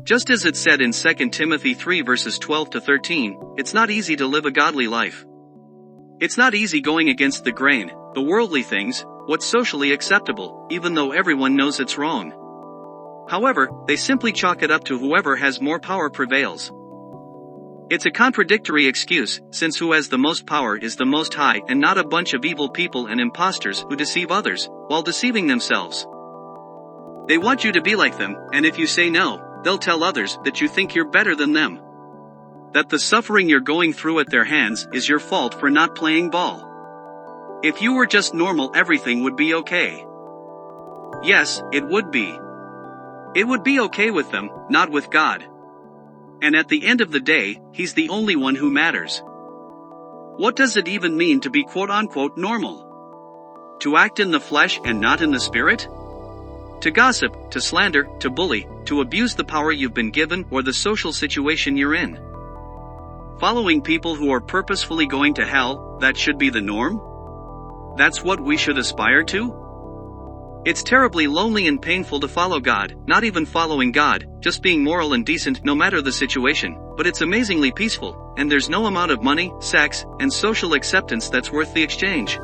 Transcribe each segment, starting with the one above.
Just as it said in 2 Timothy 3 verses 12 to 13, it's not easy to live a godly life. It's not easy going against the grain, the worldly things, what's socially acceptable, even though everyone knows it's wrong. However, they simply chalk it up to whoever has more power prevails. It's a contradictory excuse, since who has the most power is the Most High and not a bunch of evil people and imposters who deceive others, while deceiving themselves. They want you to be like them, and if you say no, they'll tell others that you think you're better than them. That the suffering you're going through at their hands is your fault for not playing ball. If you were just normal, everything would be okay. Yes, it would be. It would be okay with them, not with God. And at the end of the day, He's the only one who matters. What does it even mean to be quote-unquote normal? To act in the flesh and not in the spirit? To gossip, to slander, to bully, to abuse the power you've been given or the social situation you're in. Following people who are purposefully going to hell, that should be the norm? That's what we should aspire to? It's terribly lonely and painful to follow God, not even following God, just being moral and decent no matter the situation, but it's amazingly peaceful, and there's no amount of money, sex, and social acceptance that's worth the exchange.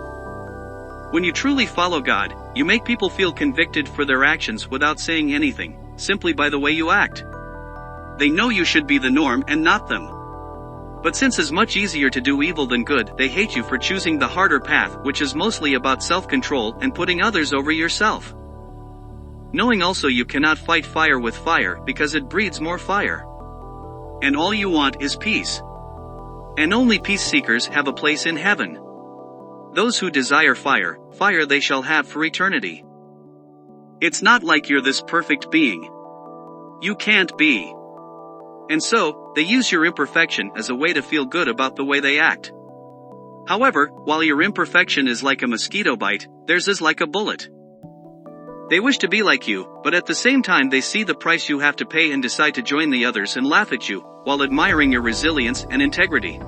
When you truly follow God, you make people feel convicted for their actions without saying anything, simply by the way you act. They know you should be the norm and not them. But since it's much easier to do evil than good, they hate you for choosing the harder path, which is mostly about self-control and putting others over yourself. Knowing also you cannot fight fire with fire because it breeds more fire. And all you want is peace. And only peace seekers have a place in heaven. Those who desire fire, fire they shall have for eternity. It's not like you're this perfect being. You can't be. And so, they use your imperfection as a way to feel good about the way they act. However, while your imperfection is like a mosquito bite, theirs is like a bullet. They wish to be like you, but at the same time they see the price you have to pay and decide to join the others and laugh at you, while admiring your resilience and integrity.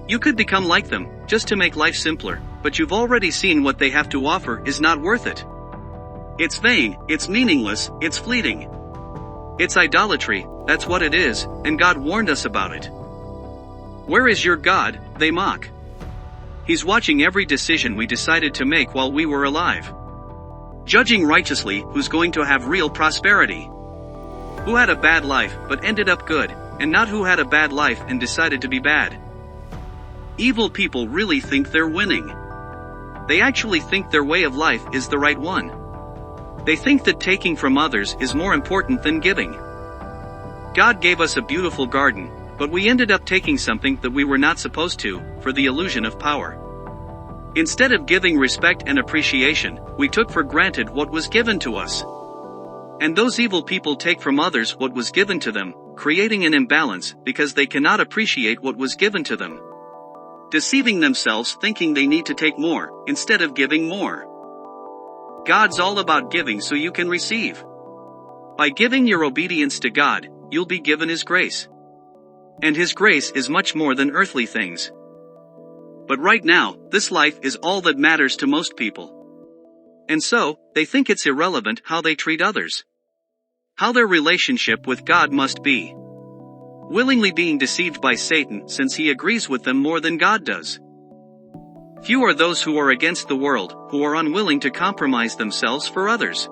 You could become like them, just to make life simpler, but you've already seen what they have to offer is not worth it. It's vain, it's meaningless, it's fleeting. It's idolatry, that's what it is, and God warned us about it. Where is your God? They mock. He's watching every decision we decided to make while we were alive. Judging righteously who's going to have real prosperity. Who had a bad life but ended up good, and not who had a bad life and decided to be bad. Evil people really think they're winning. They actually think their way of life is the right one. They think that taking from others is more important than giving. God gave us a beautiful garden, but we ended up taking something that we were not supposed to, for the illusion of power. Instead of giving respect and appreciation, we took for granted what was given to us. And those evil people take from others what was given to them, creating an imbalance because they cannot appreciate what was given to them. Deceiving themselves thinking they need to take more, instead of giving more. God's all about giving so you can receive. By giving your obedience to God, you'll be given His grace. And His grace is much more than earthly things. But right now, this life is all that matters to most people. And so, they think it's irrelevant how they treat others. How their relationship with God must be. Willingly being deceived by Satan since he agrees with them more than God does. Few are those who are against the world, who are unwilling to compromise themselves for others.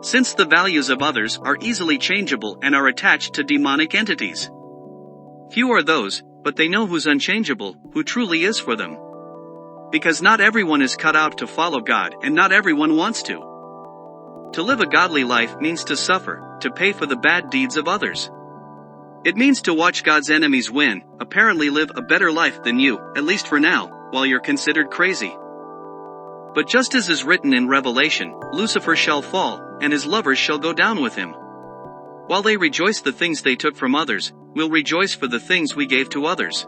Since the values of others are easily changeable and are attached to demonic entities. Few are those, but they know who's unchangeable, who truly is for them. Because not everyone is cut out to follow God and not everyone wants to. To live a godly life means to suffer, to pay for the bad deeds of others. It means to watch God's enemies win, apparently live a better life than you, at least for now, while you're considered crazy. But just as is written in Revelation, Lucifer shall fall, and his lovers shall go down with him. While they rejoice the things they took from others, we'll rejoice for the things we gave to others.